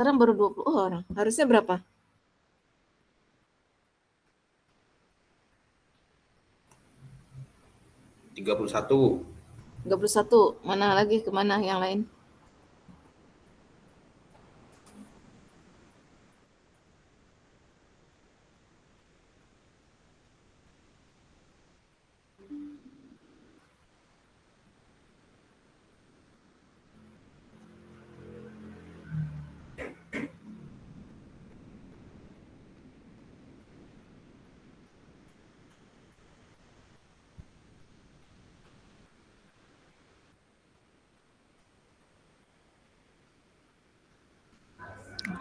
Sekarang baru 20 orang. Harusnya berapa? 31. 31. Mana lagi? Kemana yang lain?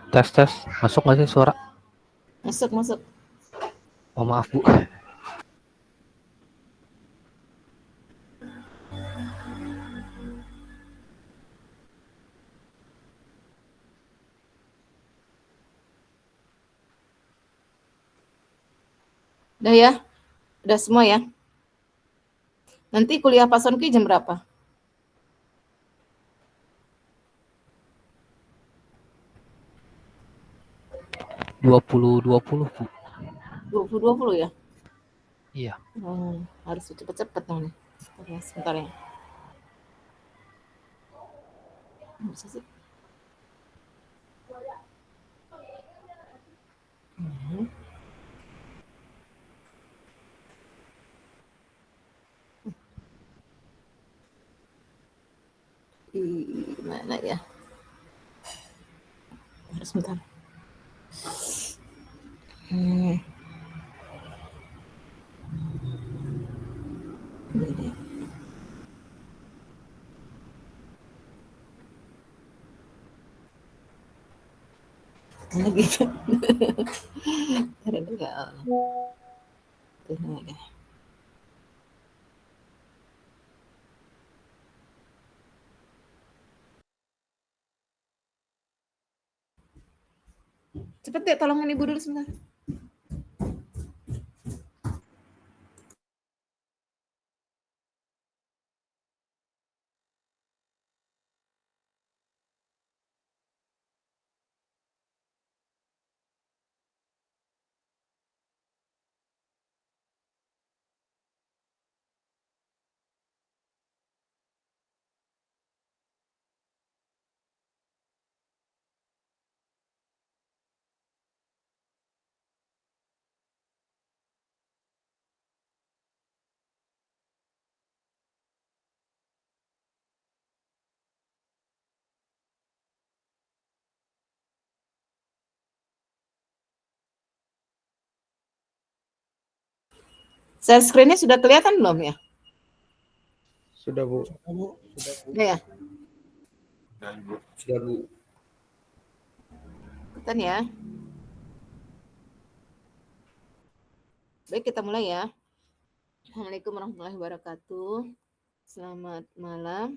Tes. Masuk nggak sih suara? Masuk. Oh maaf Bu. Udah ya? Udah semua ya? Nanti kuliah Pak Sonki jam berapa? 20.20 Bu. 20.20 ya? Iya. Harus cepet-cepet dong nih. Sebentar ya. Bisa sih. Mana ya? Harus sebentar. Mana gitu? Ada enggak? Ini deh. Cepet deh, tolongin ibu dulu sebentar. Share screen-nya sudah kelihatan belum ya? Sudah Bu. Udah ya? Sudah Bu. Kelihatan ya? Baik, kita mulai ya. Assalamualaikum warahmatullahi wabarakatuh. Selamat malam.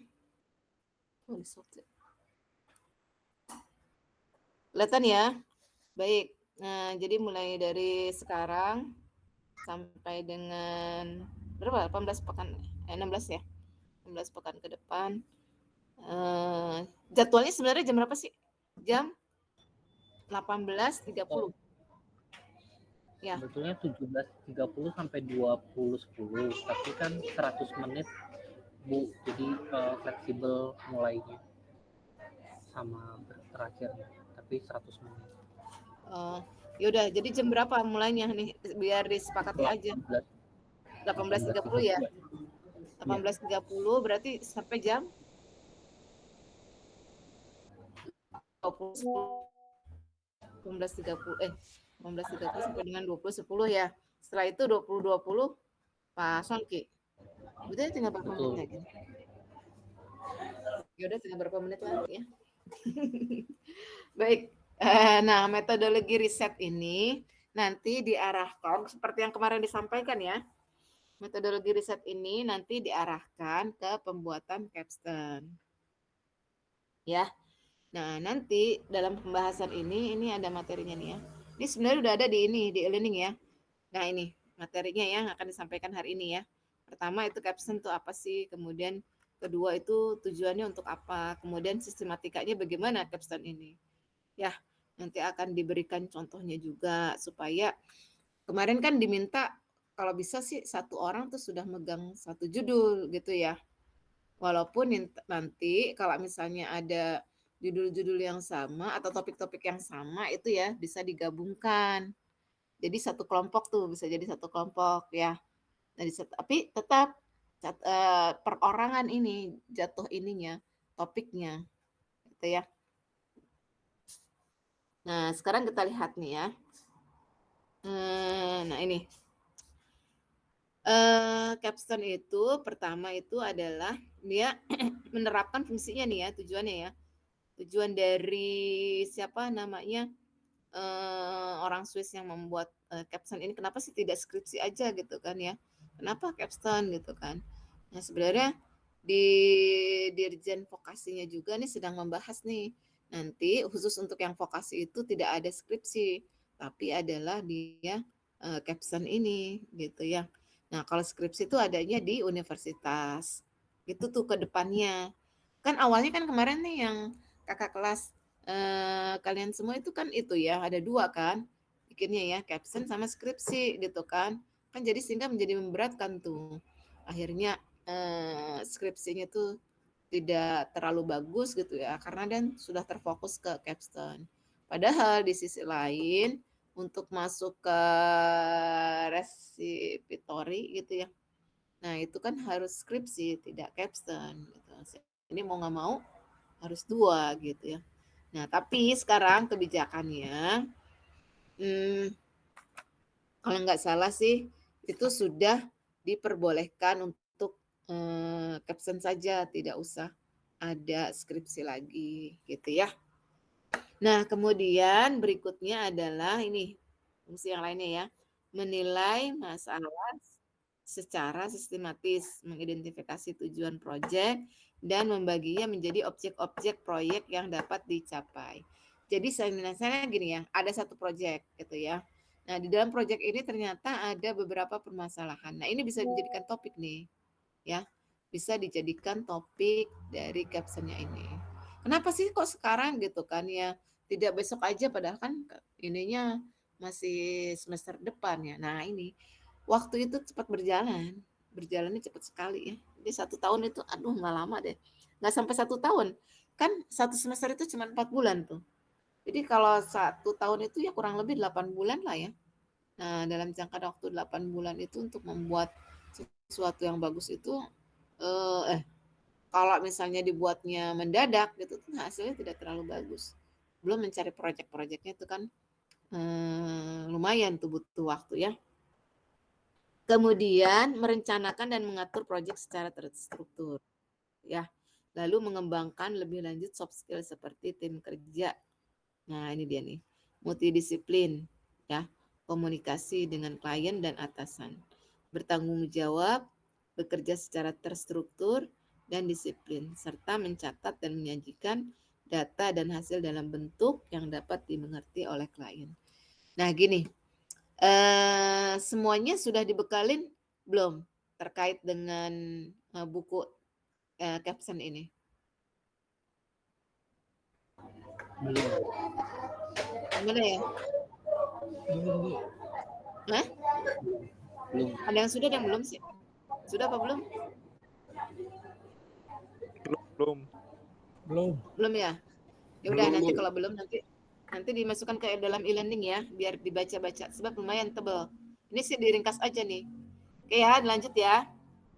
Kelihatan ya? Baik. Nah, jadi mulai dari sekarang sampai dengan berapa? 18 pekan, 16 ya? 16 pekan ke depan. Jadwalnya sebenarnya jam berapa sih? Jam 18.30. Ya. Sebetulnya 17.30 sampai 20.10, tapi kan 100 menit Bu, jadi fleksibel mulainya sama terakhirnya, tapi 100 menit. Yaudah, jadi jam berapa mulainya nih? Biar disepakati aja. 18.30 ya? 18.30 berarti sampai jam 18.30 sampai dengan 20.10 ya. Setelah itu 20.20 Pak Sonki. Betul tinggal berapa menit lagi? Yaudah tinggal berapa menit lagi ya. Baik. Nah, metodologi riset ini nanti diarahkan seperti yang kemarin disampaikan ya. Metodologi riset ini nanti diarahkan ke pembuatan capstone. Ya. Nah, nanti dalam pembahasan ini ada materinya nih ya. Ini sebenarnya udah ada di e-learning ya. Nah, ini materinya yang akan disampaikan hari ini ya. Pertama itu capstone itu apa sih? Kemudian kedua itu tujuannya untuk apa? Kemudian sistematikanya bagaimana capstone ini? Ya, nanti akan diberikan contohnya juga supaya kemarin kan diminta kalau bisa sih satu orang tuh sudah megang satu judul gitu ya. Walaupun nanti kalau misalnya ada judul-judul yang sama atau topik-topik yang sama itu ya bisa digabungkan. Jadi satu kelompok tuh bisa jadi satu kelompok ya. Tapi tetap perorangan ini jatuh ininya topiknya gitu ya. Nah, sekarang kita lihat nih ya. Nah, ini capstone itu pertama itu adalah dia menerapkan fungsinya nih ya, tujuannya ya. Tujuan dari siapa namanya orang Swiss yang membuat capstone ini, kenapa sih tidak skripsi aja gitu kan ya? Kenapa capstone gitu kan? Nah, sebenarnya di Dirjen Vokasinya juga nih sedang membahas nih. Nanti khusus untuk yang vokasi itu tidak ada skripsi, tapi adalah dia capstone ini gitu ya. Nah, kalau skripsi itu adanya di universitas. Itu tuh ke depannya. Kan awalnya kan kemarin nih yang kakak kelas kalian semua itu kan itu ya, ada 2 kan bikinnya ya, caption sama skripsi gitu kan. Kan jadi sehingga menjadi memberatkan tuh. Akhirnya skripsinya tuh tidak terlalu bagus gitu ya, karena dan sudah terfokus ke capstone. Padahal di sisi lain untuk masuk ke resipitori gitu ya. Nah, itu kan harus skripsi, tidak capstone gitu. Ini mau nggak mau harus 2 gitu ya. Nah, tapi sekarang kebijakannya, kalau nggak salah sih itu sudah diperbolehkan untuk caption saja, tidak usah ada skripsi lagi gitu ya. Nah, kemudian berikutnya adalah ini fungsi yang lainnya ya, menilai masalah secara sistematis, mengidentifikasi tujuan proyek dan membaginya menjadi objek-objek proyek yang dapat dicapai. Jadi misalnya gini ya, ada satu proyek gitu ya. Nah, di dalam proyek ini ternyata ada beberapa permasalahan. Nah, ini bisa dijadikan topik nih, ya. Bisa dijadikan topik dari captionnya ini. Kenapa sih kok sekarang gitu kan ya? Tidak besok aja padahal kan ininya masih semester depan ya. Nah, ini waktu itu cepat berjalan, berjalannya cepat sekali ya. Jadi 1 tahun itu aduh nggak lama deh, nggak sampai 1 tahun. Kan satu semester itu cuma 4 bulan tuh. Jadi kalau 1 tahun itu ya kurang lebih 8 bulan lah ya. Nah, dalam jangka waktu 8 bulan itu untuk membuat sesuatu yang bagus itu, kalau misalnya dibuatnya mendadak gitu hasilnya tidak terlalu bagus. Belum mencari proyek-proyeknya itu kan lumayan tuh butuh waktu ya. Kemudian merencanakan dan mengatur proyek secara terstruktur, ya. Lalu mengembangkan lebih lanjut soft skill seperti tim kerja. Nah, ini dia nih, multidisiplin, ya, komunikasi dengan klien dan atasan, bertanggung jawab, bekerja secara terstruktur dan disiplin, serta mencatat dan menyajikan data dan hasil dalam bentuk yang dapat dimengerti oleh klien. Nah, gini, semuanya sudah dibekalin belum terkait dengan buku caption ini? Gimana ya? Hah? Ada yang sudah, ada yang belum sih? Sudah apa belum? Belum ya? Ya udah nanti kalau belum nanti dimasukkan ke dalam e-learning ya, biar dibaca-baca. Sebab lumayan tebal. Ini sih diringkas aja nih. Oke ya, lanjut ya.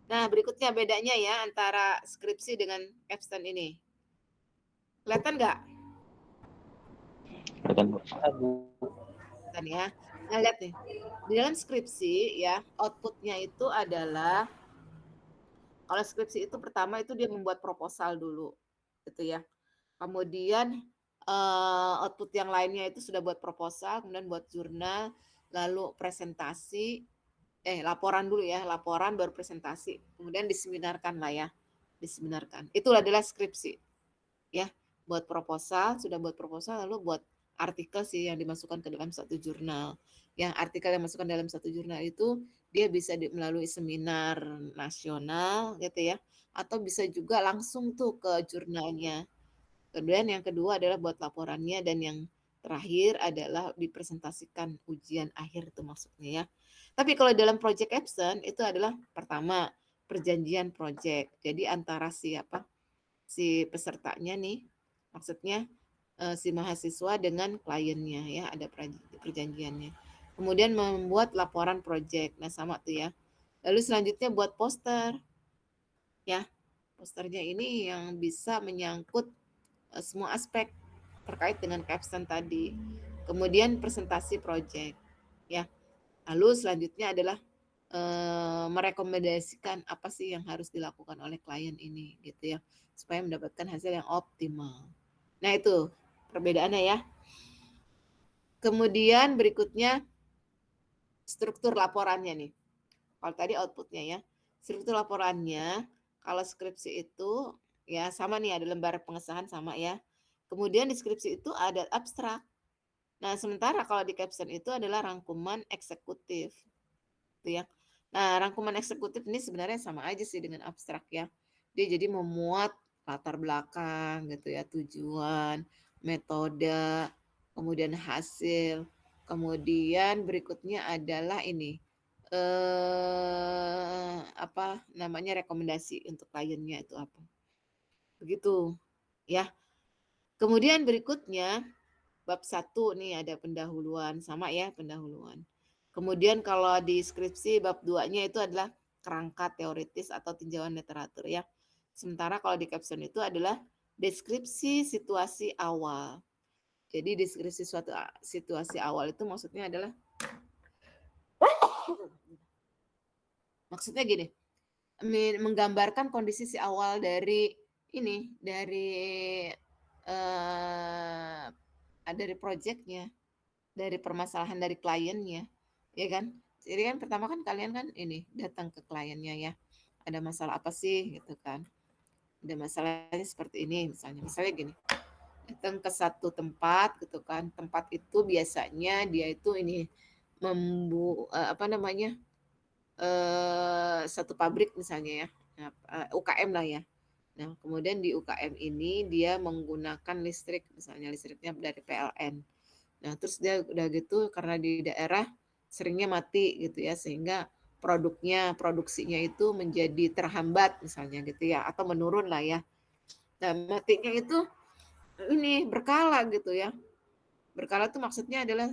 Nah, berikutnya bedanya ya antara skripsi dengan capstone ini. Kelihatan nggak? Kelihatan ya. Nah, lihat nih. Di dalam skripsi ya, outputnya itu adalah, kalau skripsi itu pertama itu dia membuat proposal dulu, gitu ya. Kemudian output yang lainnya itu sudah buat proposal, kemudian buat jurnal, lalu presentasi, laporan dulu ya, laporan baru presentasi, kemudian diseminarkan lah ya, diseminarkan. Itu adalah skripsi, ya. Buat proposal, sudah buat proposal, lalu buat artikel sih yang dimasukkan ke dalam satu jurnal. Yang artikel yang masukkan dalam satu jurnal itu dia bisa melalui seminar nasional gitu ya, atau bisa juga langsung tuh ke jurnalnya. Kemudian yang kedua adalah buat laporannya, dan yang terakhir adalah dipresentasikan ujian akhir itu maksudnya ya. Tapi kalau dalam project absent itu adalah pertama perjanjian project. Jadi antara si pesertanya nih, maksudnya si mahasiswa dengan kliennya ya, ada perjanjiannya. Kemudian membuat laporan project. Nah, sama tuh ya. Lalu selanjutnya buat poster. Ya, posternya ini yang bisa menyangkut semua aspek terkait dengan caption tadi. Kemudian presentasi project. Ya. Lalu selanjutnya adalah merekomendasikan apa sih yang harus dilakukan oleh klien ini gitu ya, supaya mendapatkan hasil yang optimal. Nah, itu perbedaannya ya. Kemudian berikutnya struktur laporannya nih. Kalau tadi outputnya ya. Struktur laporannya, kalau skripsi itu ya sama nih, ada lembar pengesahan sama ya. Kemudian di skripsi itu ada abstrak. Nah, sementara kalau di caption itu adalah rangkuman eksekutif. Gitu ya. Nah, rangkuman eksekutif ini sebenarnya sama aja sih dengan abstrak ya. Dia jadi memuat latar belakang gitu ya, tujuan, metode, kemudian hasil. Kemudian berikutnya adalah ini apa namanya, rekomendasi untuk kliennya itu apa. Begitu ya. Kemudian berikutnya bab 1 nih ada pendahuluan, sama ya pendahuluan. Kemudian kalau di skripsi bab 2-nya itu adalah kerangka teoritis atau tinjauan literatur ya. Sementara kalau di caption itu adalah deskripsi situasi awal. Jadi deskripsi suatu situasi awal itu maksudnya adalah maksudnya gini, menggambarkan kondisi si awal dari ini, dari proyeknya, dari permasalahan dari kliennya, ya kan? Jadi kan pertama kan kalian kan ini datang ke kliennya ya, ada masalah apa sih gitu kan? Ada masalahnya seperti ini misalnya gini, datang ke satu tempat gitu kan, tempat itu biasanya dia itu ini apa namanya, satu pabrik misalnya ya, UKM lah ya. Nah, kemudian di UKM ini dia menggunakan listrik, misalnya listriknya dari PLN. Nah, terus dia udah gitu karena di daerah seringnya mati gitu ya, sehingga produksinya itu menjadi terhambat misalnya gitu ya, atau menurun lah ya. Dan matinya itu ini berkala gitu ya. Berkala tuh maksudnya adalah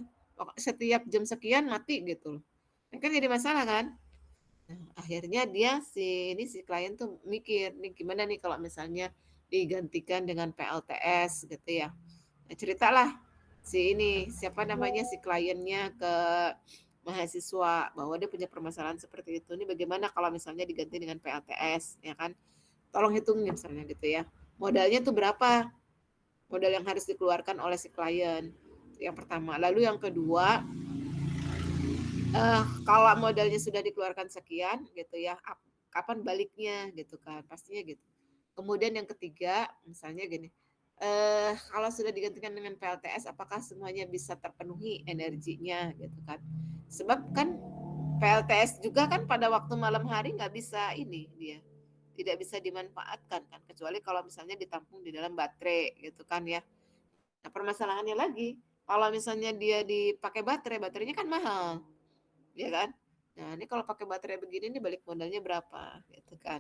setiap jam sekian mati gitu loh. Ini kan jadi masalah kan? Nah, akhirnya si klien tuh mikir, nih gimana nih kalau misalnya digantikan dengan PLTS gitu ya. Nah, ceritalah siapa namanya, si kliennya ke mahasiswa bahwa dia punya permasalahan seperti itu. Ini bagaimana kalau misalnya diganti dengan PLTS, ya kan? Tolong hitungin misalnya gitu ya. Modalnya tuh berapa? Modal yang harus dikeluarkan oleh si klien. Yang pertama. Lalu yang kedua, kalau modalnya sudah dikeluarkan sekian gitu ya, kapan baliknya gitu kan, pastinya gitu. Kemudian yang ketiga, misalnya gini, kalau sudah digantikan dengan PLTS, apakah semuanya bisa terpenuhi energinya gitu kan? Sebab kan PLTS juga kan pada waktu malam hari nggak bisa ini dia, tidak bisa dimanfaatkan kan, kecuali kalau misalnya ditampung di dalam baterai gitu kan ya. Nah, permasalahannya lagi, kalau misalnya dia dipakai baterainya kan mahal, ya kan? Nah, ini kalau pakai baterai begini nih balik modalnya berapa gitu kan.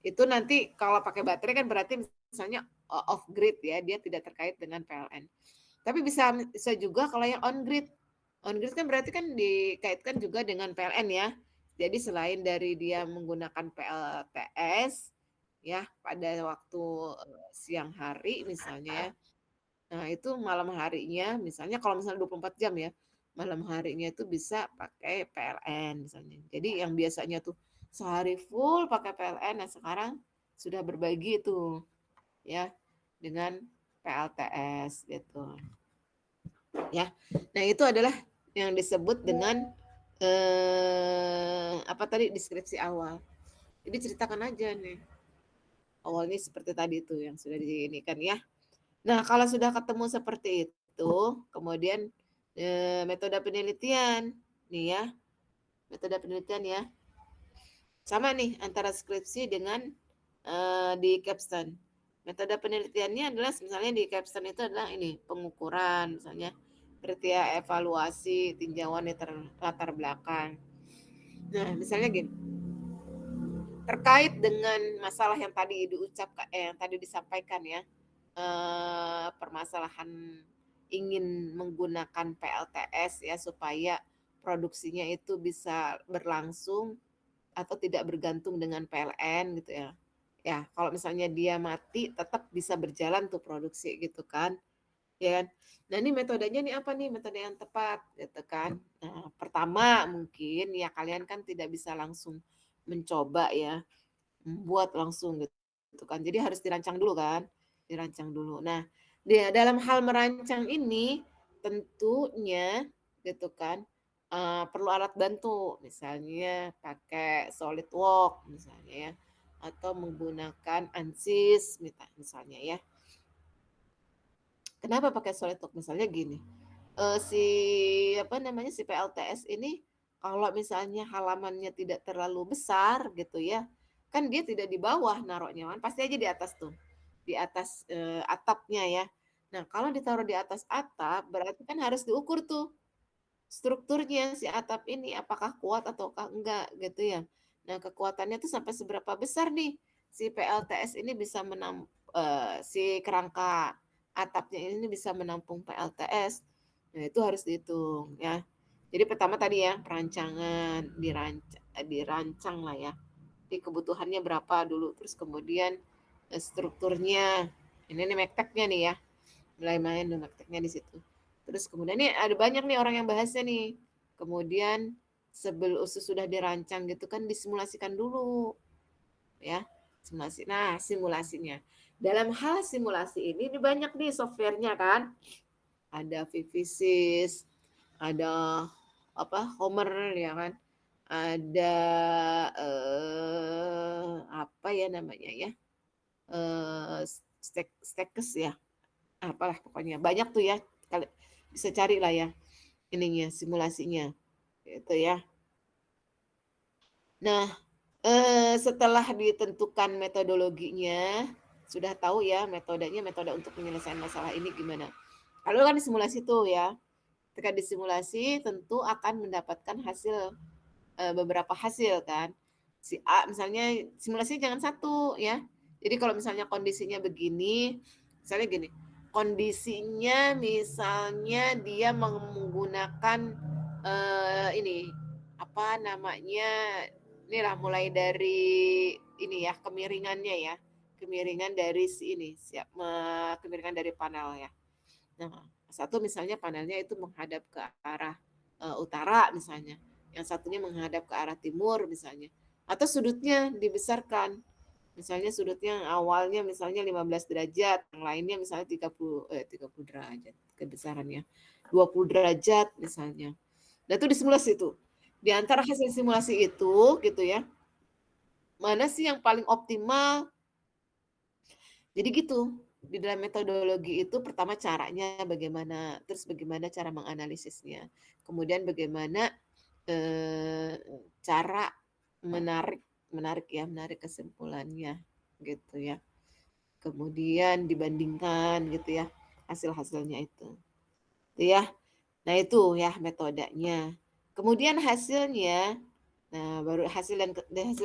Itu nanti kalau pakai baterai kan berarti misalnya off grid ya, dia tidak terkait dengan PLN. Tapi bisa juga kalau yang on grid. On grid kan berarti kan dikaitkan juga dengan PLN ya. Jadi selain dari dia menggunakan PLTS ya pada waktu siang hari misalnya ya. Nah, itu malam harinya misalnya kalau misalnya 24 jam ya, malam harinya itu bisa pakai PLN misalnya. Jadi yang biasanya tuh sehari full pakai PLN, nah sekarang sudah berbagi tuh ya dengan PLTS gitu. Ya. Nah, itu adalah yang disebut dengan apa tadi, deskripsi awal. Jadi ceritakan aja nih. Awalnya seperti tadi itu yang sudah diinikan ya. Nah, kalau sudah ketemu seperti itu, kemudian metode penelitian nih ya, metode penelitian ya. Sama nih antara skripsi dengan di capstone. Metode penelitiannya adalah misalnya di capstone itu adalah ini pengukuran, misalnya kriteria evaluasi, tinjauan latar belakang. Nah, misalnya gini, terkait dengan masalah yang tadi yang tadi disampaikan ya, permasalahan ingin menggunakan PLTS ya supaya produksinya itu bisa berlangsung atau tidak bergantung dengan PLN gitu ya. Ya, kalau misalnya dia mati tetap bisa berjalan tuh produksi gitu kan. Ya kan? Nah, ini metodenya nih apa nih metode yang tepat gitu kan. Nah, pertama mungkin ya kalian kan tidak bisa langsung mencoba ya, buat langsung gitu kan. Jadi harus dirancang dulu kan, dirancang dulu. Nah, dalam hal merancang ini tentunya gitu kan perlu alat bantu, misalnya pakai SolidWorks misalnya ya, atau menggunakan ANSYS misalnya ya. Kenapa pakai SolidWorks? Misalnya gini, si si PLTS ini kalau misalnya halamannya tidak terlalu besar gitu ya, kan dia tidak di bawah naruhnya kan, pasti aja di atas tuh, di atas atapnya ya. Nah, kalau ditaruh di atas atap berarti kan harus diukur tuh strukturnya si atap ini apakah kuat ataukah enggak gitu ya. Nah, kekuatannya tuh sampai seberapa besar nih si PLTS ini bisa si kerangka atapnya ini bisa menampung PLTS. Nah, itu harus dihitung ya. Jadi pertama tadi ya, perancangan, dirancang lah ya. Di kebutuhannya berapa dulu, terus kemudian strukturnya. Ini nih mekteknya nih ya. Mulai main mekteknya di situ. Terus kemudian nih ada banyak nih orang yang bahasnya nih. Kemudian sebelum sudah dirancang gitu kan disimulasikan dulu ya. Simulasi. Nah, simulasinya. Dalam hal simulasi ini banyak nih softwarenya kan. Ada Vivisys, ada Homer ya kan. Ada apa ya namanya ya? Stekes ya. Apalah pokoknya. Banyak tuh ya. Bisa cari lah ya ininya simulasinya gitu ya. Nah, setelah ditentukan metodologinya, sudah tahu ya metodenya, metode untuk penyelesaian masalah ini gimana. Lalu kan disimulasi tuh ya. Ketika disimulasi tentu akan mendapatkan hasil beberapa hasil kan. Si A misalnya simulasi jangan satu ya. Jadi kalau misalnya kondisinya begini, misalnya gini, kondisinya misalnya dia menggunakan ini apa namanya, inilah mulai dari ini ya kemiringannya ya, kemiringan dari si ini, kemiringan dari panel ya. Nah, satu misalnya panelnya itu menghadap ke arah utara misalnya, yang satunya menghadap ke arah timur misalnya, atau sudutnya dibesarkan. Misalnya sudutnya yang awalnya misalnya 15 derajat, yang lainnya misalnya 30 derajat kebesarannya. 20 derajat misalnya. Nah, itu disimulasi itu. Di antara hasil simulasi itu gitu ya, mana sih yang paling optimal? Jadi gitu. Di dalam metodologi itu pertama caranya bagaimana, terus bagaimana cara menganalisisnya. Kemudian bagaimana cara menarik kesimpulannya gitu ya. Kemudian dibandingkan gitu ya hasil-hasilnya itu. Itu ya. Nah, itu ya metodenya. Kemudian hasilnya, nah baru hasil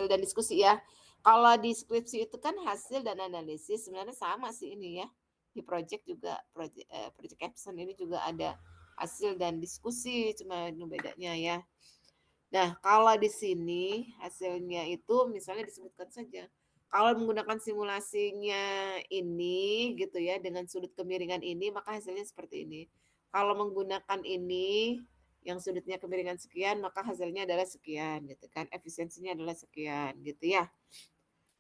dan diskusi ya. Kalau di skripsi itu kan hasil dan analisis sebenarnya sama sih ini ya. Di project juga, project capstone ini juga ada hasil dan diskusi, cuma itu bedanya ya. Nah, kalau di sini hasilnya itu misalnya disebutkan saja. Kalau menggunakan simulasinya ini gitu ya dengan sudut kemiringan ini maka hasilnya seperti ini. Kalau menggunakan ini yang sudutnya kemiringan sekian maka hasilnya adalah sekian gitu kan. Efisiensinya adalah sekian gitu ya.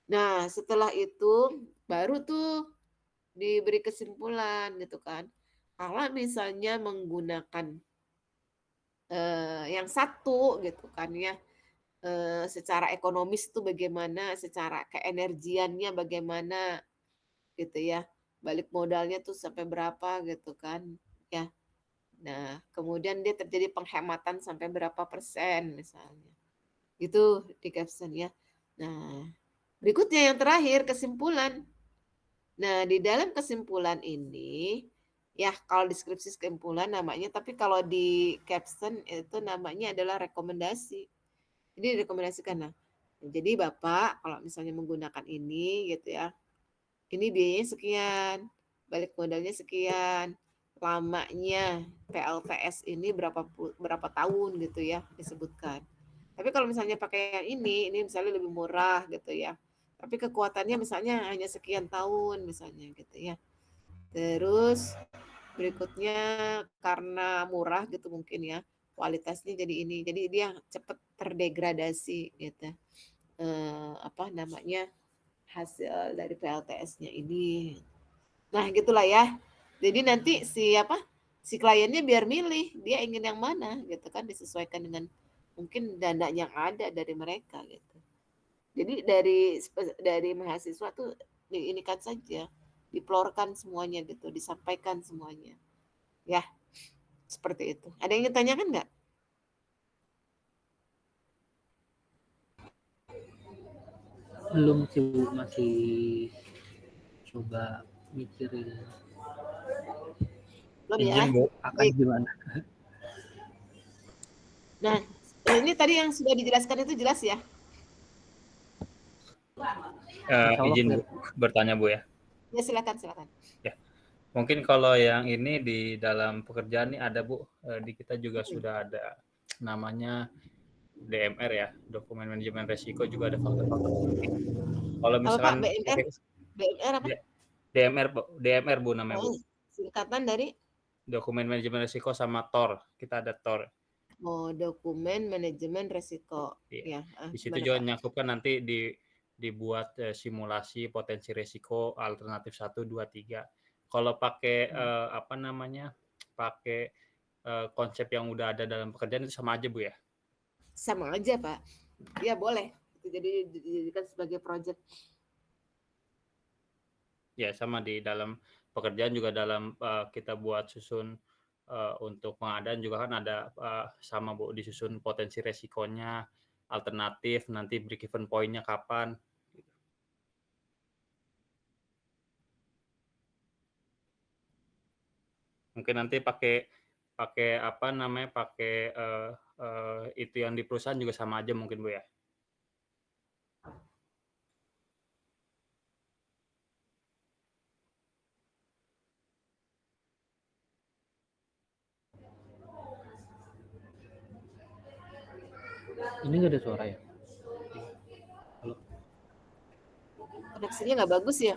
Nah, setelah itu baru tuh diberi kesimpulan gitu kan. Kalau misalnya menggunakan yang satu gitu kan ya secara ekonomis itu bagaimana, secara keenergiannya bagaimana gitu ya. Balik modalnya tuh sampai berapa gitu kan ya. Nah, kemudian dia terjadi penghematan sampai berapa persen misalnya. Itu di caption ya. Nah, berikutnya yang terakhir kesimpulan. Nah, di dalam kesimpulan ini, ya kalau deskripsi kesimpulan namanya, tapi kalau di caption itu namanya adalah rekomendasi. Jadi direkomendasikan. Nah, jadi Bapak kalau misalnya menggunakan ini gitu ya, ini biayanya sekian, balik modalnya sekian, lamanya PLTS ini berapa tahun gitu ya disebutkan. Tapi kalau misalnya pakai yang ini misalnya lebih murah gitu ya. Tapi kekuatannya misalnya hanya sekian tahun misalnya gitu ya. Terus berikutnya karena murah gitu mungkin ya, kualitasnya jadi ini. Jadi dia cepat terdegradasi gitu. Apa namanya? Hasil dari PLTS-nya ini. Nah, gitulah ya. Jadi nanti si kliennya biar milih dia ingin yang mana gitu kan, disesuaikan dengan mungkin dana yang ada dari mereka gitu. Jadi dari mahasiswa tuh diinikan saja, diplorkan semuanya gitu, disampaikan semuanya. Ya, seperti itu. Ada yang ditanyakan nggak? Belum sih Bu, masih coba mikirin Belum ya? Izin, Bu. akan Baik. gimana. Nah, ini tadi yang sudah dijelaskan itu jelas ya? Insya Allah Izin, Bu, clear. bertanya, Bu ya. Ya, silakan. Ya, mungkin kalau yang ini di dalam pekerjaan ini ada, Bu, di kita juga sudah ada namanya DMR ya, dokumen manajemen resiko, juga ada faktor-faktor penting. Kalau Apa Pak? misalkan BMR? BMR apa? DMR, Bu, DMR Bu namanya, Bu. Oh, singkatan dari Dokumen manajemen resiko sama TOR. Kita ada TOR. dokumen manajemen resiko. Iya. Ya, Di situ gimana juga Pak? nyangkupkan nanti dibuat simulasi potensi resiko alternatif 1, 2, 3. Kalau pakai apa namanya? Pakai konsep yang udah ada dalam pekerjaan itu sama aja, Bu ya? Sama aja Pak. Ya boleh. Jadi dijadikan sebagai project. Ya, sama di dalam pekerjaan juga dalam kita buat susun untuk pengadaan juga kan ada sama Bu, disusun potensi resikonya, alternatif, nanti break even point-nya kapan. Mungkin nanti pakai pakai apa namanya, pakai itu yang di perusahaan juga sama aja mungkin, Bu ya? Ini nggak ada suara ya? Halo. Koneksinya nggak bagus ya?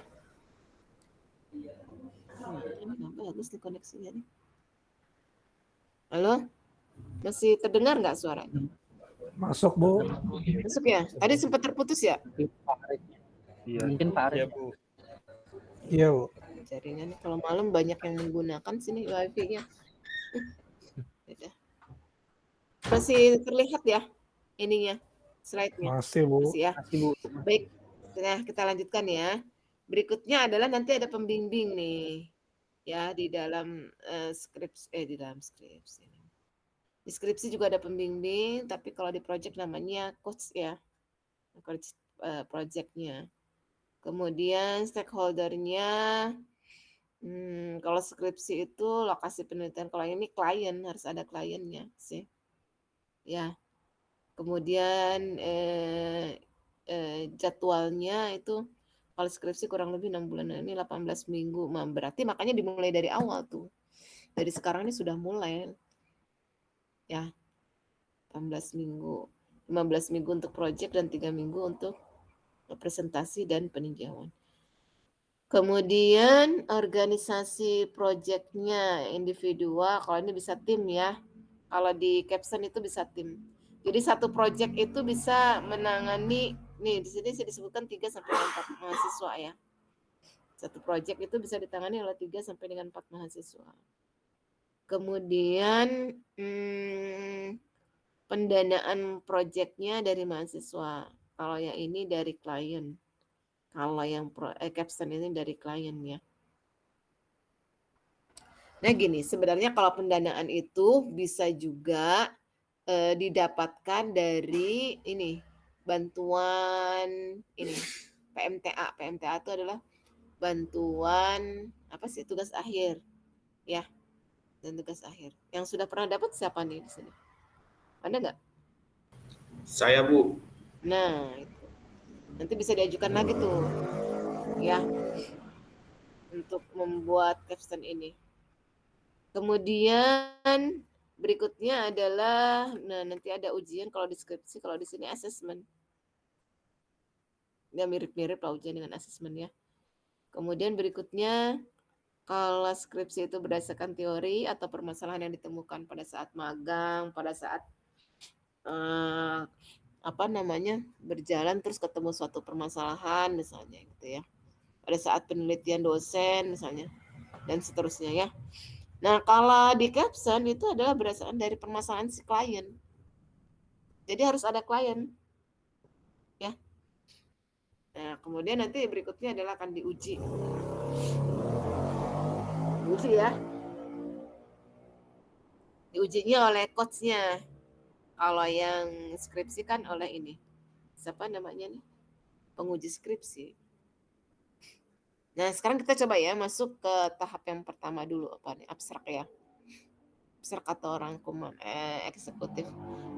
Ini nggak bagus nih koneksinya nih. Halo? Masih terdengar nggak suaranya? Masuk, Bu. Masuk ya? Tadi sempat terputus ya? Mungkin Pak Arif. Iya. Mungkin Pak Arif. Iya, Bu. Iya, Bu. Jaringan kalau malam banyak yang menggunakan sini wifi-nya. Masih terlihat ya ininya, slide-nya? Masih, Bu. Masih ya? Masih Bu. Baik, nah kita lanjutkan ya. Berikutnya adalah nanti ada pembimbing nih, ya di dalam di dalam skripsi. Di skripsi juga ada pembimbing, tapi kalau di project namanya coach ya, coach projectnya. Kemudian stakeholdernya, kalau skripsi itu lokasi penelitian, kalau ini klien harus ada kliennya sih, ya. Kemudian jadwalnya itu kalau skripsi kurang lebih 6 bulan, ini 18 minggu. Berarti makanya dimulai dari awal tuh. Dari sekarang ini sudah mulai. Ya, 18 minggu. 15 minggu untuk project dan 3 minggu untuk presentasi dan peninjauan. Kemudian organisasi projectnya individual, kalau ini bisa tim ya. Kalau di caption itu bisa tim. Jadi satu project itu bisa menangani, nih di sini disebutkan 3 sampai 4 mahasiswa ya. Satu project itu bisa ditangani oleh 3 sampai dengan 4 mahasiswa. Kemudian pendanaan projectnya dari mahasiswa. Kalau yang ini dari klien. Kalau yang caption ini dari klien ya. Nah gini, sebenarnya kalau pendanaan itu bisa juga didapatkan dari ini bantuan ini PMTA. PMTA itu adalah bantuan apa sih tugas akhir ya, dan tugas akhir. Yang sudah pernah dapat siapa nih di sini? Ada nggak? Saya, Bu. Nah, itu. Nanti bisa diajukan lagi tuh ya untuk membuat capstone ini. Kemudian berikutnya adalah nanti ada ujian kalau di skripsi, kalau di sini assessment. Ya mirip-mirip lah ujian dengan assessment ya. Kemudian berikutnya kalau skripsi itu berdasarkan teori atau permasalahan yang ditemukan pada saat magang, pada saat berjalan terus ketemu suatu permasalahan misalnya gitu ya. Pada saat penelitian dosen misalnya dan seterusnya ya. Nah, kalau di capstone itu adalah berdasarkan dari permasalahan si klien. Jadi harus ada klien. Ya. Nah, kemudian nanti berikutnya adalah akan diuji. Diuji ya. Diujinya oleh coach-nya. Kalau yang skripsi kan oleh ini. Siapa namanya nih? Penguji skripsi. Nah, sekarang kita coba ya masuk ke tahap yang pertama dulu apa nih? Abstrak ya. Abstrak atau rangkuman eksekutif.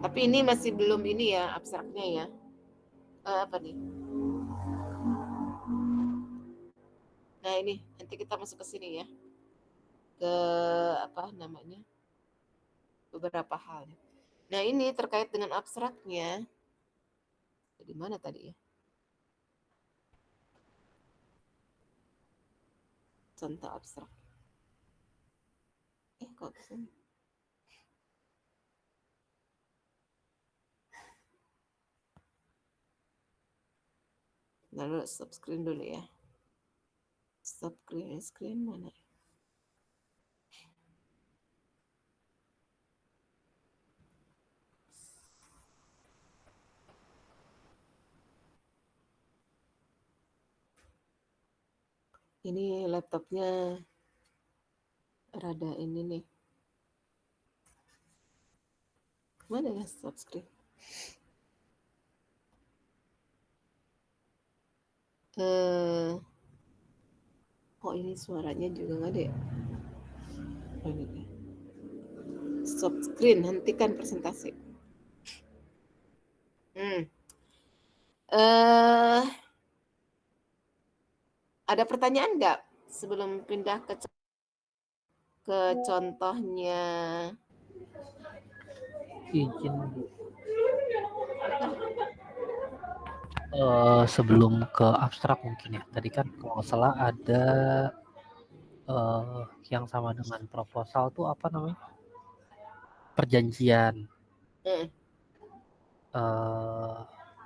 Tapi ini masih belum ini ya abstraknya ya. Apa nih? Nah, ini nanti kita masuk ke sini ya. Ke apa namanya? Beberapa hal. Nah, ini terkait dengan abstraknya. Di mana tadi ya? Contoh abstrak. Kok kesini? Lalu stop screen dulu ya. Stop screen mana? Ini laptopnya rada ini nih. Mana ya stop screen? Kok ini suaranya juga nggak ada ya? Stop screen, hentikan presentasi. Ada pertanyaan nggak sebelum pindah ke contohnya? Izin Bu. Sebelum ke abstrak mungkin ya. Tadi kan kalau nggak salah ada yang sama dengan proposal tuh apa namanya? Perjanjian.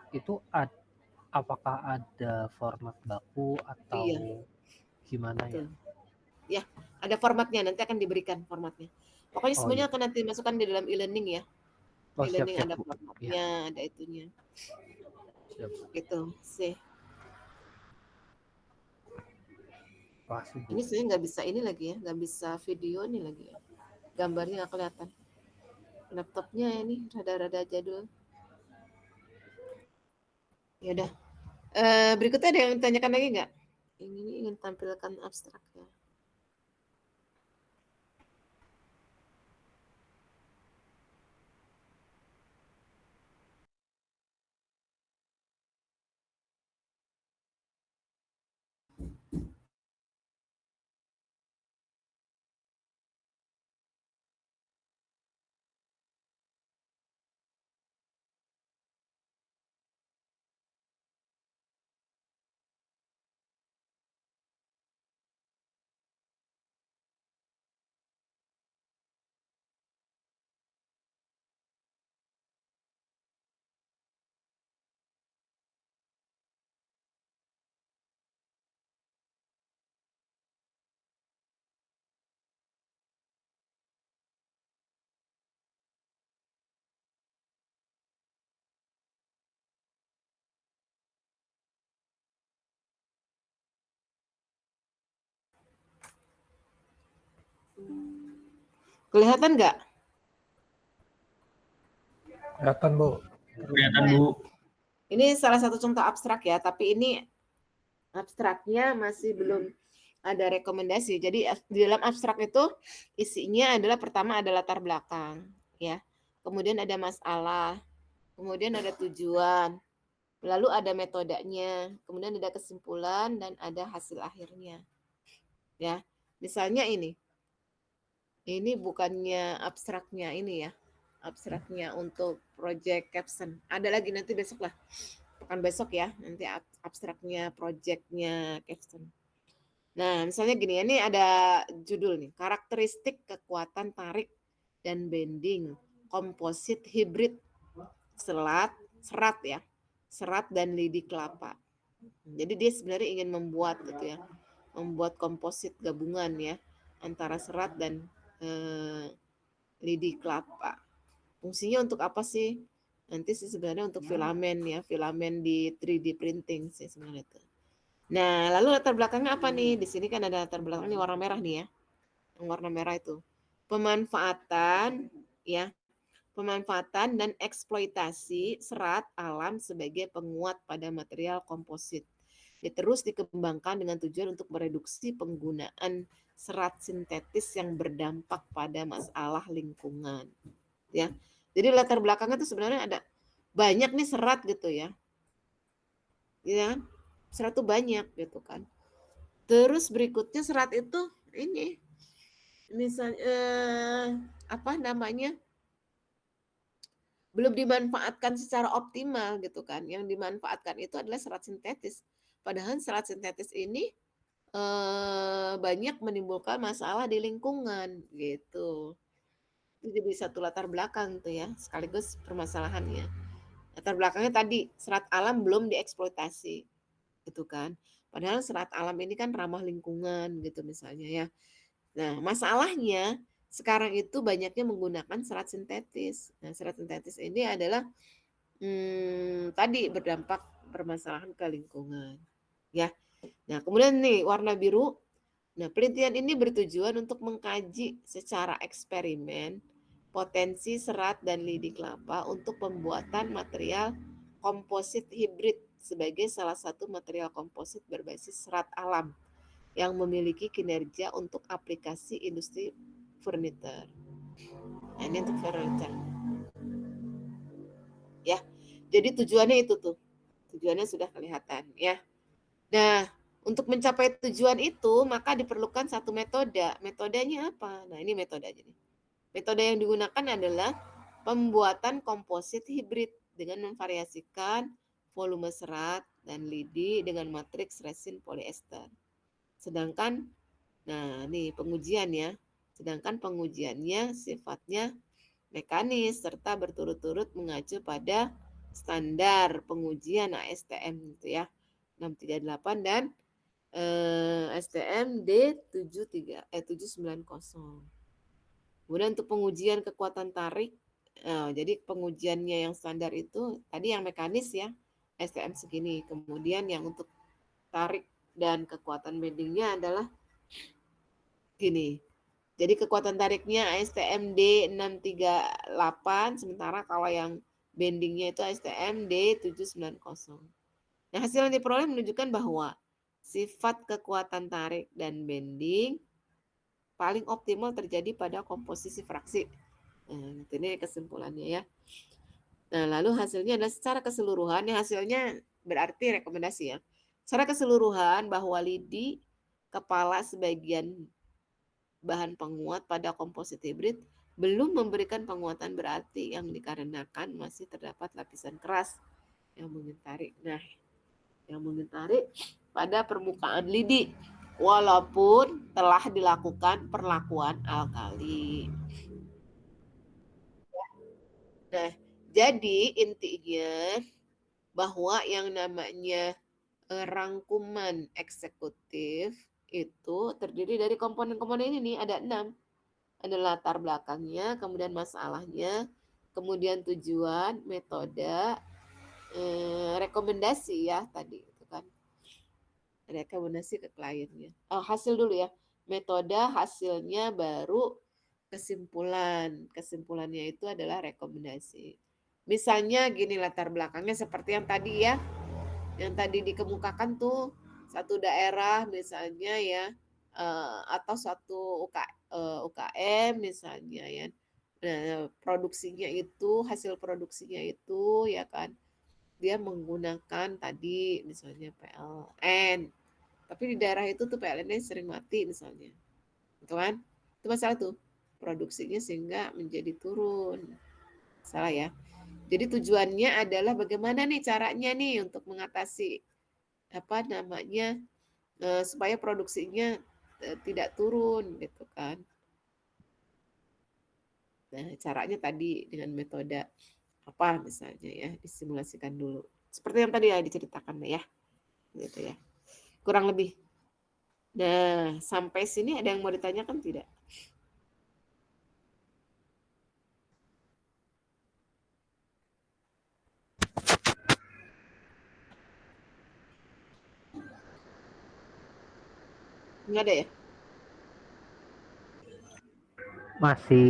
Itu apakah ada format baku atau gimana ya? Ya, ada formatnya, nanti akan diberikan formatnya. Pokoknya semuanya akan nanti masukkan di dalam e-learning ya. E-learning ada formatnya, ada itunya. Gitu sih. Ini saya nggak bisa ini lagi ya, nggak bisa video nih lagi ya. Gambarnya nggak kelihatan. Laptopnya ini rada-rada jadul. Ya udah. Berikutnya ada yang ditanyakan lagi nggak? Ini ingin tampilkan abstrak ya. Kelihatan nggak? Kelihatan, Bu. Kelihatan, Bu. Ini salah satu contoh abstrak ya, tapi ini Abstraknya masih belum ada rekomendasi. Jadi di dalam abstrak itu isinya adalah pertama ada latar belakang, ya. Kemudian ada masalah, kemudian ada tujuan, lalu ada metodenya, kemudian ada kesimpulan dan ada hasil akhirnya. Ya. Misalnya ini bukannya abstraknya ini ya. Abstraknya untuk project caption. Ada lagi nanti besok lah. Bukan besok ya, nanti abstraknya projectnya caption. Nah, misalnya gini, ini ada judul nih, karakteristik kekuatan tarik dan bending komposit hibrid serat ya, serat dan lidi kelapa. Jadi dia sebenarnya ingin membuat gitu ya, membuat komposit gabungan ya antara serat dan lidi kelapa. Fungsinya untuk apa sih? Nanti sih sebenarnya untuk filamen ya, filamen di 3D printing sih sebenarnya itu. Nah, lalu latar belakangnya apa nih? Di sini kan ada latar belakang ini warna merah nih ya. Yang warna merah itu. Pemanfaatan ya. Pemanfaatan dan eksploitasi serat alam sebagai penguat pada material komposit. Terus dikembangkan dengan tujuan untuk mereduksi penggunaan serat sintetis yang berdampak pada masalah lingkungan. Ya. Jadi latar belakangnya itu sebenarnya ada banyak nih serat gitu ya. Ya, serat itu banyak gitu kan. Terus berikutnya serat itu ini misalnya apa namanya belum dimanfaatkan secara optimal gitu kan. Yang dimanfaatkan itu adalah serat sintetis. Padahal serat sintetis ini banyak menimbulkan masalah di lingkungan gitu. Itu jadi satu latar belakang tuh ya, sekaligus permasalahannya. Latar belakangnya tadi serat alam belum dieksploitasi gitu kan. Padahal serat alam ini kan ramah lingkungan gitu misalnya ya. Nah, masalahnya sekarang itu banyaknya menggunakan serat sintetis. Nah, serat sintetis ini adalah tadi berdampak permasalahan ke lingkungan. Ya. Nah, kemudian nih warna biru. Nah, penelitian ini bertujuan untuk mengkaji secara eksperimen potensi serat dan lidi kelapa untuk pembuatan material komposit hibrid sebagai salah satu material komposit berbasis serat alam yang memiliki kinerja untuk aplikasi industri furniture. Nah, ini untuk furniture. Ya, jadi tujuannya itu tuh. Tujuannya sudah kelihatan ya. Nah, untuk mencapai tujuan itu maka diperlukan satu metode. Metodenya apa? Nah, ini metodenya nih. Metode yang digunakan adalah pembuatan komposit hibrid dengan memvariasikan volume serat dan lidi dengan matriks resin polyester. Sedangkan, nah nih pengujian ya, sedangkan pengujiannya sifatnya mekanis serta berturut-turut mengacu pada standar pengujian ASTM gitu ya, 638 dan STM D790. Kemudian untuk pengujian kekuatan tarik, jadi pengujiannya yang standar itu tadi yang mekanis ya, STM segini. Kemudian yang untuk tarik dan kekuatan bendingnya adalah gini. Jadi kekuatan tariknya ASTM D638, sementara kalau yang bendingnya itu ASTM D790. Nah, hasil yang diperoleh menunjukkan bahwa sifat kekuatan tarik dan bending paling optimal terjadi pada komposisi fraksi. Nah, ini kesimpulannya ya. Nah, lalu hasilnya adalah secara keseluruhan, hasilnya berarti rekomendasi ya. Secara keseluruhan bahwa lidi, kepala sebagian bahan penguat pada komposit hibrid belum memberikan penguatan berarti yang dikarenakan masih terdapat lapisan keras yang mengitari. Nah, yang mengitari pada permukaan lidi walaupun telah dilakukan perlakuan alkali. Nah, jadi intinya bahwa yang namanya rangkuman eksekutif itu terdiri dari komponen-komponen ini nih, ada 6. Ada latar belakangnya, kemudian masalahnya, kemudian tujuan, metode, rekomendasi ya tadi itu kan. Rekomendasi ke kliennya. Hasil dulu ya. Metode, hasilnya, baru kesimpulan. Kesimpulannya itu adalah rekomendasi. Misalnya gini latar belakangnya seperti yang tadi ya. Yang tadi dikemukakan tuh satu daerah misalnya ya, atau satu UKM misalnya ya. Nah, hasil produksinya itu ya kan, dia menggunakan tadi misalnya PLN. Tapi di daerah itu tuh PLN-nya sering mati misalnya. Gitu kan? Itu masalah tuh. Produksinya sehingga menjadi turun. Salah ya. Jadi tujuannya adalah bagaimana nih caranya nih untuk mengatasi supaya produksinya tidak turun gitu kan. Nah, caranya tadi dengan metode apa misalnya ya, disimulasikan dulu. Seperti yang tadi ya diceritakan ya. Gitu ya. Kurang lebih. Nah, sampai sini ada yang mau ditanyakan tidak? Enggak ada ya? Masih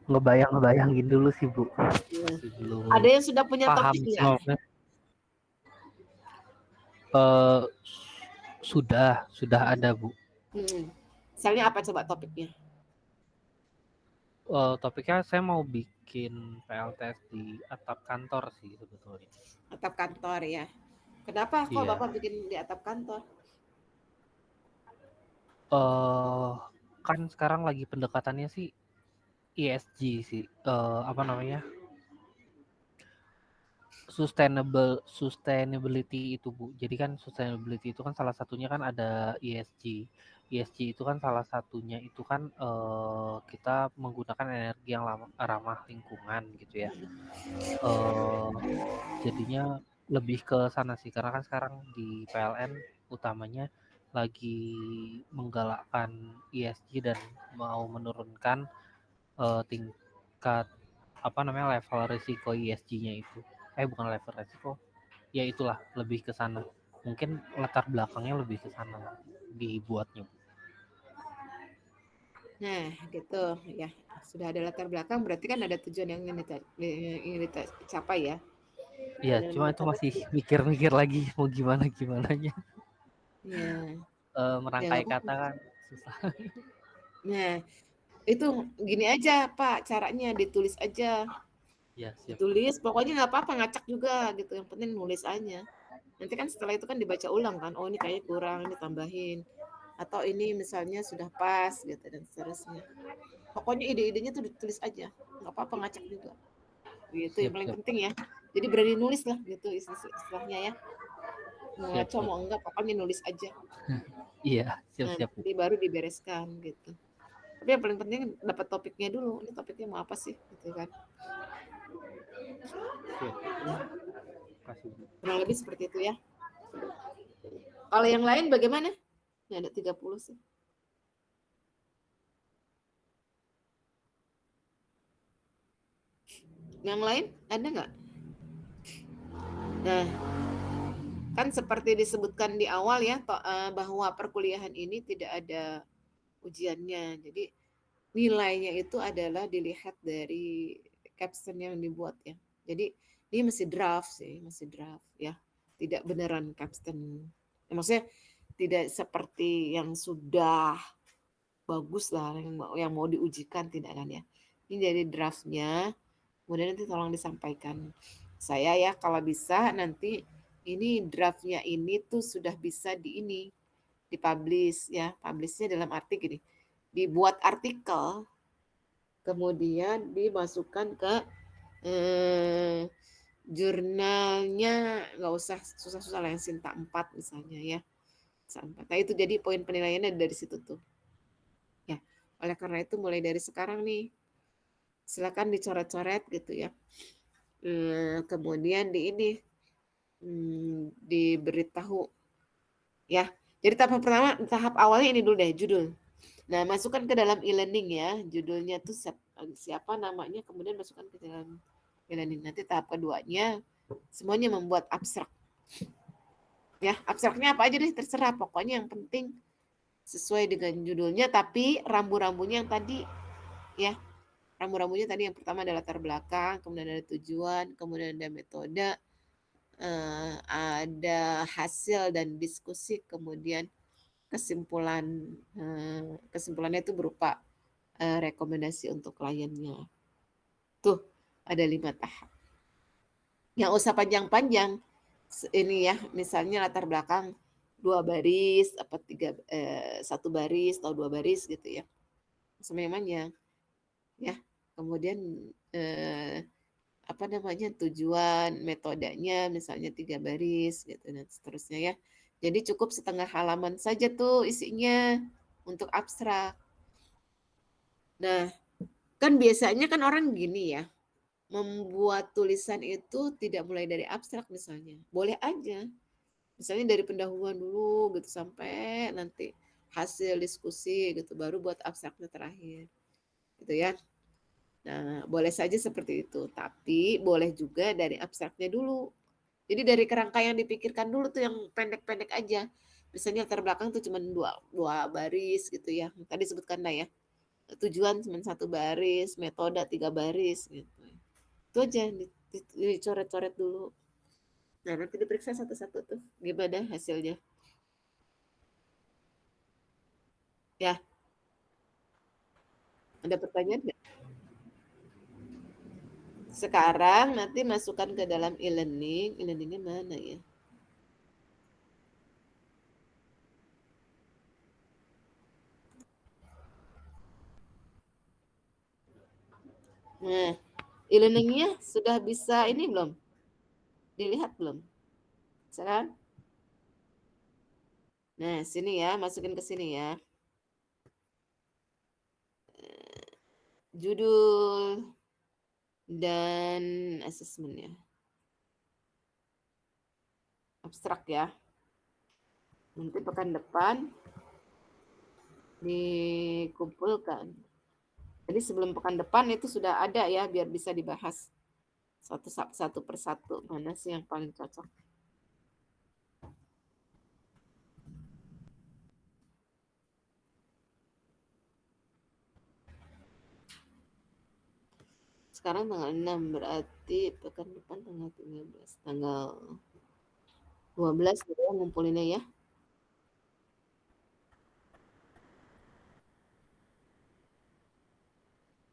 ngebayang-ngebayangin dulu sih Bu. Ya. Masih belum Ada yang sudah punya paham topik nggak? semuanya. Sudah ada Bu. Misalnya apa coba topiknya? Topiknya saya mau bikin PLTS di atap kantor sih sebetulnya. Atap kantor ya. Kenapa kok Iya. Bapak bikin di atap kantor? Kan sekarang lagi pendekatannya sih ESG sih. Apa namanya? Sustainability itu Bu. Jadi kan sustainability itu kan salah satunya kan ada ESG. ESG itu kan salah satunya itu kan kita menggunakan energi yang ramah lingkungan gitu ya. Jadinya lebih ke sana sih karena kan sekarang di PLN utamanya lagi menggalakkan ESG dan mau menurunkan tingkat level risiko ESG-nya itu. Bukan level risiko. Ya itulah lebih ke sana. Mungkin latar belakangnya lebih ke sana dibuatnya. Nah, gitu ya. Sudah ada latar belakang berarti kan ada tujuan yang ingin dicapai ya. Iya, cuma itu masih mikir-mikir lagi mau gimananya. Ya. Merangkai kata kan susah. Nah, itu gini aja Pak, caranya ditulis aja. Ya, siap. Ditulis, pokoknya nggak apa-apa ngacak juga gitu. Yang penting nulis aja. Nanti kan setelah itu kan dibaca ulang kan. Oh ini kayaknya kurang, ini tambahin. Atau ini misalnya sudah pas gitu dan seterusnya. Pokoknya ide-idenya tuh ditulis aja. Nggak apa-apa ngacak juga. Gitu yang paling penting ya. Jadi berani nulis lah gitu istilahnya ya. Mau ngaco mau enggak, pokoknya nulis aja. Iya, siap. Nanti baru dibereskan gitu. Tapi yang paling penting dapat topiknya dulu. Ini topiknya mau apa sih gitu kan. Kurang lebih seperti itu ya. Kalau yang lain bagaimana? Ini ada 30 sih. Yang lain ada nggak? Nah, kan seperti disebutkan di awal ya, bahwa perkuliahan ini tidak ada ujiannya. Jadi nilainya itu adalah dilihat dari caption yang dibuat ya. Jadi ini masih draft ya. Tidak beneran caption. Maksudnya tidak seperti yang sudah bagus lah yang mau diujikan tidak kan ya. Ini jadi draftnya. Kemudian nanti tolong disampaikan saya ya kalau bisa nanti ini draftnya ini tuh sudah bisa dipublish ya. Publishnya dalam arti gini, dibuat artikel kemudian dimasukkan ke jurnalnya, nggak usah susah-susah lah yang Sinta 4 misalnya ya. Nah itu jadi poin penilaiannya dari situ tuh. Ya, oleh karena itu mulai dari sekarang nih silakan dicoret-coret gitu ya. Kemudian diberitahu ya. Jadi tahap awalnya ini dulu deh, judul. Nah, masukkan ke dalam e-learning ya, judulnya tuh siapa namanya, kemudian masukkan ke dalam e-learning. Nanti tahap keduanya semuanya membuat abstrak. Ya, abstraknya apa aja deh terserah, pokoknya yang penting sesuai dengan judulnya, tapi rambu-rambunya yang tadi ya. Rambu-rambunya tadi yang pertama ada latar belakang, kemudian ada tujuan, kemudian ada metode, ada hasil dan diskusi, kemudian kesimpulannya itu berupa rekomendasi untuk kliennya. Tuh, ada 5 tahap. Yang usah panjang-panjang. Ini ya, misalnya latar belakang 2 baris, apa 1 baris atau 2 baris gitu ya. Sememangnya. Ya, kemudian tujuan, metodenya misalnya 3 baris gitu dan seterusnya ya. Jadi cukup setengah halaman saja tuh isinya untuk abstrak. Nah, kan biasanya kan orang gini ya, membuat tulisan itu tidak mulai dari abstrak misalnya. Boleh aja. Misalnya dari pendahuluan dulu gitu sampai nanti hasil diskusi gitu baru buat abstraknya terakhir. Gitu ya. Nah, boleh saja seperti itu, tapi boleh juga dari abstraknya dulu. Jadi dari kerangka yang dipikirkan dulu tuh yang pendek-pendek aja. Misalnya latar belakang tuh cuma dua baris gitu ya. Tadi sebutkan lah ya. Tujuan cuma 1 baris, metode 3 baris gitu. Itu aja dicoret-coret dulu. Nah, nanti diperiksa satu-satu tuh gimana hasilnya. Ya. Ada pertanyaan nggak? Sekarang nanti masukkan ke dalam e-learning. E-learningnya mana ya? Nah, e-learningnya sudah bisa ini belum? Dilihat belum? Sekarang? Nah, sini ya, masukin ke sini ya. Judul dan asesmennya. Abstrak ya. Nanti pekan depan dikumpulkan. Jadi sebelum pekan depan itu sudah ada ya, biar bisa dibahas satu persatu mana sih yang paling cocok. Sekarang tanggal 6, berarti pekan depan tanggal 13. Tanggal 12 gitu ya ngumpulinnya ya.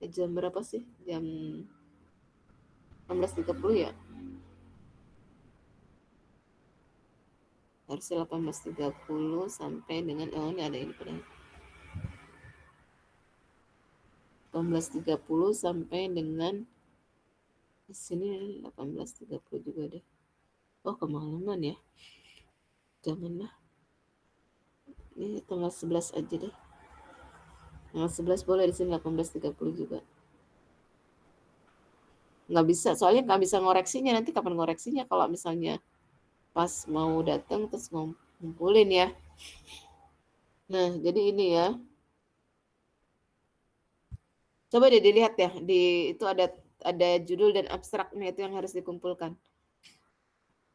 Jam berapa sih? Jam 18.30 ya? Harusnya 18.30 sampai dengan, oh ini ada ini pada 18.30 sampai dengan di sini 18.30 juga deh. Oh, kemalaman ya. Janganlah. Ini tanggal 11 aja deh. Tanggal 11 boleh di sini 18.30 juga. Nggak bisa, soalnya nggak bisa ngoreksinya. Nanti kapan ngoreksinya kalau misalnya pas mau datang terus ngumpulin ya. Nah, jadi ini ya. Coba deh dilihat ya, itu ada judul dan abstraknya itu yang harus dikumpulkan.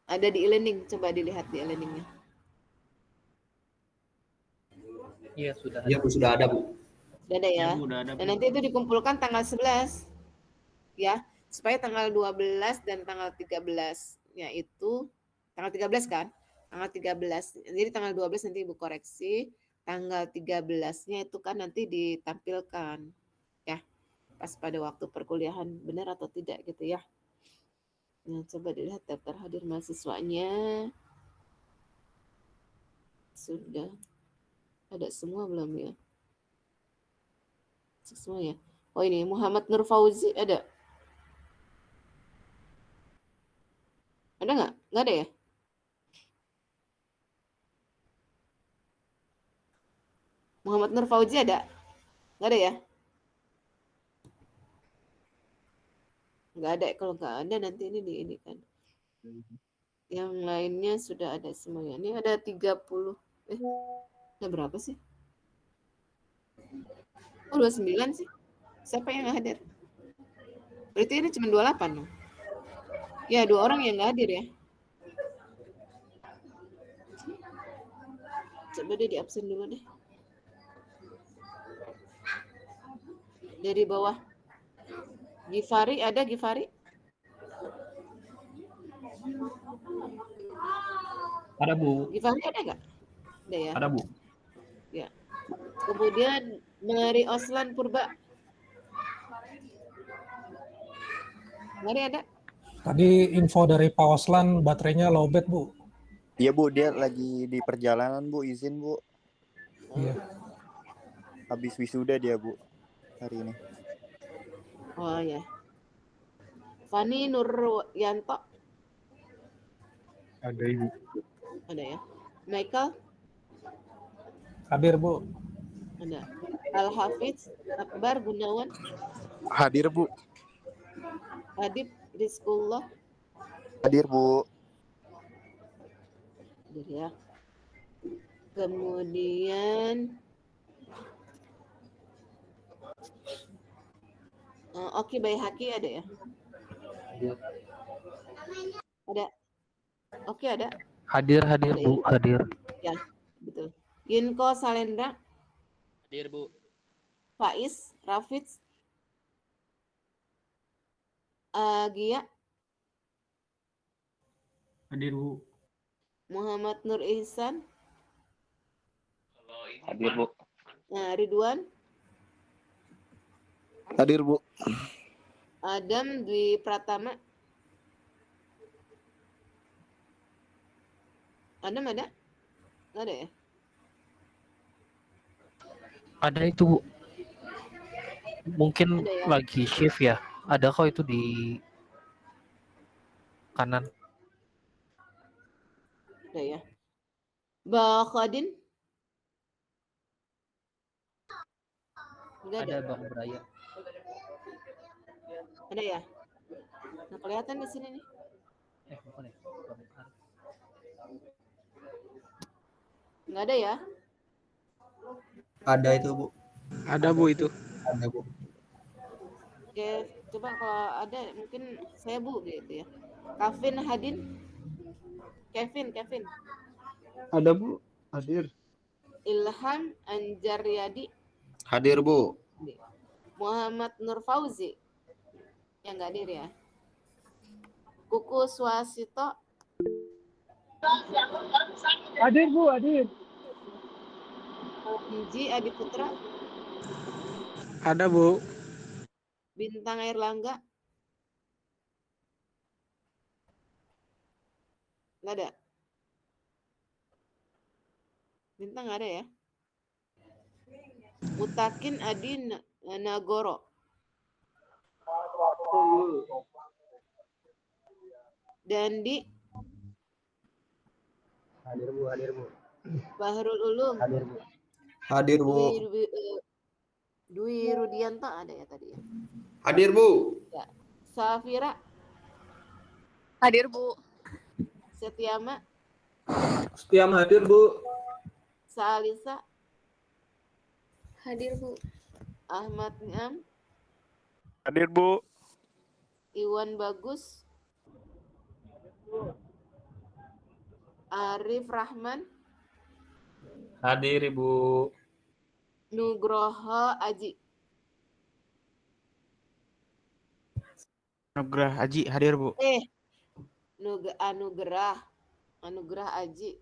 Ada di e-learning, coba dilihat di e-learningnya. Iya, sudah Iya, ada. Bu, sudah ada, Bu. Sudah ada ya. Ya, Bu, udah ada, Dan Bu. nanti itu dikumpulkan tanggal 11. Ya, supaya tanggal 12 dan tanggal 13 yaitu tanggal 13 kan? Tanggal 13. Jadi tanggal 12 nanti Ibu koreksi, tanggal 13-nya itu kan nanti ditampilkan. Ya, pas pada waktu perkuliahan benar atau tidak gitu ya. Nah, coba dilihat daftar hadir mahasiswanya. Sudah ada semua belum ya? Semua ya. Oh ini Muhammad Nur Fauzi ada? Ada nggak? Nggak ada ya? Muhammad Nur Fauzi ada? Nggak ada ya? Nggak ada. Kalau nggak ada nanti ini kan. Yang lainnya sudah ada semuanya. Ini ada 30. Ada berapa sih? Oh, 29 sih. Siapa yang nggak hadir? Berarti ini cuma 28 dong. Ya, 2 orang yang nggak hadir ya. Coba deh di absen dulu deh. Dari bawah. Gifari ada Gifari? Ada Bu. Givari ada nggak? Ada ya. Ada Bu. Ya. Kemudian Mari Oslan Purba. Mari ada. Tadi info dari Pak Oslan baterainya lowbat, Bu. Iya Bu, dia lagi di perjalanan Bu, izin Bu. Iya. Habis wisuda dia Bu hari ini. Oh ya. Fani Nuryanto. Ada Ibu. Ada ya. Michael. Hadir, Bu. Ada. Al Hafiz Akbar Gunawan. Hadir Bu. Adib Rizkullah. Hadir Bu. Hadir ya. Kemudian Oki Baihaqi ada ya? Ada. Oke ada. Hadir Ada Bu, ya? hadir. Ya, betul. Ginko Salendra, Hadir Bu. Faiz, Rafiz, Gia, Hadir Bu. Muhammad Nur Ihsan, Hadir Bu. Ridwan, Hadir Bu. Adam Dwi Pratama. Adam ada? Nggak ada ya? Ada itu Bu. Mungkin Ada ya? lagi shift ya. Ada kok itu di kanan. Ada ya? Mbak Khadin? Nggak ada. Ada Bang Braya. Ada ya? Nah, kelihatan di sini nih. Bukan ya? Bang Arif. Nggak ada ya? Ada itu Bu. Ada Bu itu. Ada Bu. Oke, coba kalau ada mungkin saya Bu gitu ya. Kevin Hadin. Kevin. Ada Bu. Hadir. Ilham Anjaryadi. Hadir Bu. Muhammad Nur Fauzi. Yang nggak hadir ya. Kuku Swasito. Hadir Bu, hadir. Inji Adi Putra. Ada Bu. Bintang Airlangga. Nggak ada. Bintang nggak ada ya. Mutakin Adi Nagoro. Dandi. Hadir Bu, hadir Bu. Bahrul Ulum. Hadir Bu. Hadir Bu. Dwi Rudianto ada ya tadi ya. Hadir Bu. Safira. Hadir Bu. Setiama. Setiam hadir Bu. Salisa. Hadir Bu. Ahmad Niam. Hadir Bu. Iwan Bagus. Arif Rahman. Hadir Ibu. Nugroho Aji. Nugrah Aji hadir Bu. Anugerah Aji.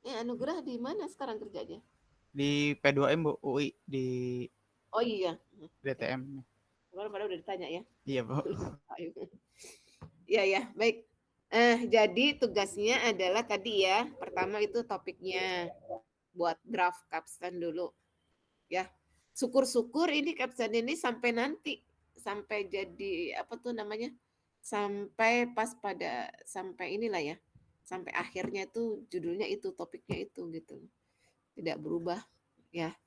Anugerah di mana sekarang kerjanya? Di P2M Bu, UI di Oh iya, DTM. kemarin udah ditanya ya. Iya Bu. Iya, baik. Jadi tugasnya adalah tadi ya, pertama itu topiknya buat draft capstone dulu. Ya, syukur-syukur ini capstone ini sampai nanti, sampai jadi apa tuh namanya, sampai sampai inilah ya, sampai akhirnya tuh judulnya itu, topiknya itu gitu, tidak berubah ya,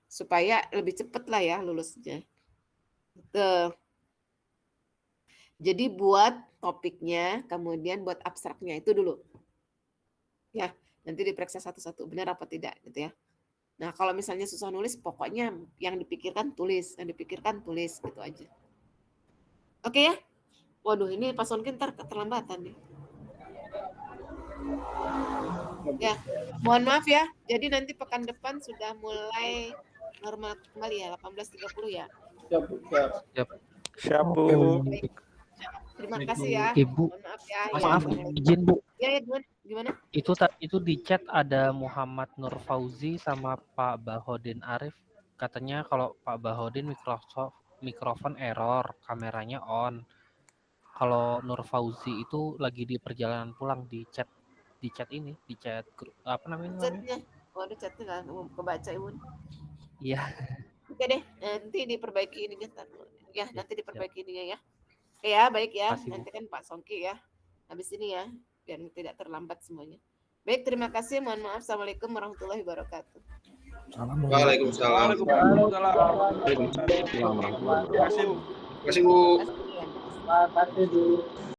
supaya lebih cepat lah ya lulusnya. Gitu. Jadi buat topiknya, kemudian buat abstraknya itu dulu. Ya, nanti diperiksa satu-satu benar apa tidak gitu ya. Nah, kalau misalnya susah nulis, pokoknya yang dipikirkan tulis gitu aja. Oke ya? Waduh, ini Pak Sonkin ntar keterlambatan nih. Ya, mohon maaf ya. Jadi nanti pekan depan sudah mulai normal kembali ya, 18.30 ya. Siap Bu. Oke, Bu. Terima kasih ya. Ibu, Mohon maaf ya. maaf izin Bu. Ya, gimana? Itu di chat ada Muhammad Nur Fauzi sama Pak Bahodin Arif. Katanya kalau Pak Bahodin mikrofon error, kameranya on. Kalau Nur Fauzi itu lagi di perjalanan pulang di chat ini, di chat grup apa namanya? Chatnya. Oh, ada chatnya nggak kebaca Ibu. Iya. Oke deh, nanti diperbaiki ininya. Ya, nanti diperbaiki ininya ya. Oke ya, baik ya. Makasih, Bu. Nanti kan Pak Songki ya. Habis ini ya, biar tidak terlambat semuanya. Baik, terima kasih. Mohon maaf. Assalamualaikum warahmatullahi wabarakatuh. Waalaikumsalam. Waalaikumsalam. Terima kasih Bu. Terima kasih.